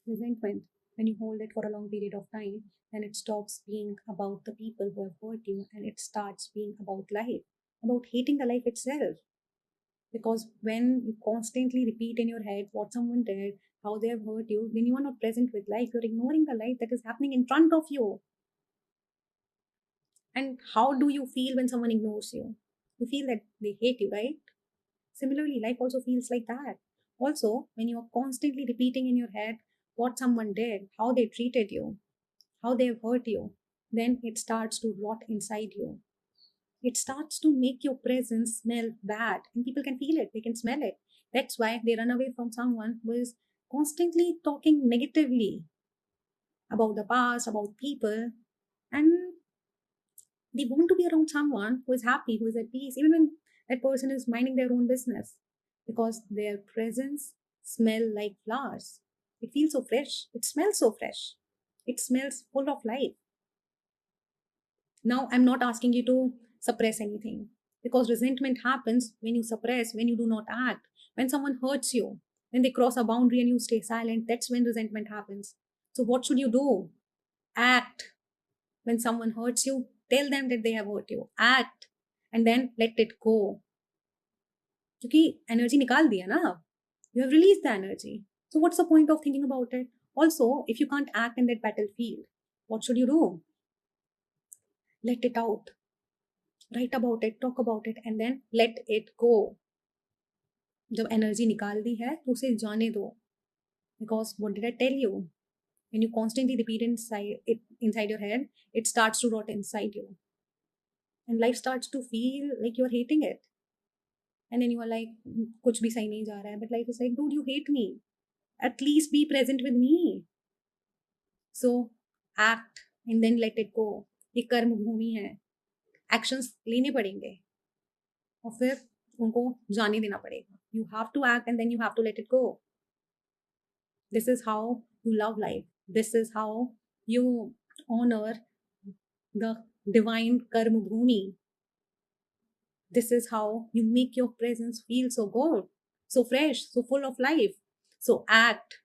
Resentment, when you hold it for a long period of time, then it stops being about the people who have hurt you and it starts being about life, about hating the life itself. Because when you constantly repeat in your head what someone did, how they have hurt you, then you are not present with life. You're ignoring the life that is happening in front of you. And how do you feel when someone ignores you? You feel that they hate you, right? Similarly, life also feels like that. Also, when you are constantly repeating in your head what someone did, how they treated you, how they have hurt you, then it starts to rot inside you. It starts to make your presence smell bad, and people can feel it, they can smell it. That's why they run away from someone who is constantly talking negatively about the past, about people, and they want to be around someone who is happy, who is at peace, even when that person is minding their own business, because their presence smell like flowers. It feels so fresh. It smells so fresh. It smells full of life. Now, I'm not asking you to suppress anything, because resentment happens when you suppress, when you do not act, when someone hurts you, when they cross a boundary and you stay silent. That's when resentment happens. So, what should you do? Act. When someone hurts you, tell them that they have hurt you. Act and then let it go. क्योंकि energy निकाल दिया ना, you have released the energy. So what's the point of thinking about it? Also, if you can't act in that battlefield, what should you do? Let it out. Write about it, talk about it, and then let it go. जब energy निकाल दी है तो उसे जाने दो. Because what did I tell you? When you constantly repeat inside your head, it starts to rot inside you, and life starts to feel like you're hating it. And then you are like, कुछ भी सही नहीं जा रहा है. But life is like, dude, you hate me. At least be present with me. So act and then let it go. ये कर्म भूमि है. Actions लेने पड़ेंगे और फिर उनको जाने देना पड़ेगा. You have to act and then you have to let it go. This is how you love life. This is how you honor the divine karma bhumi. This is how you make your presence feel so good, so fresh, so full of life. So act.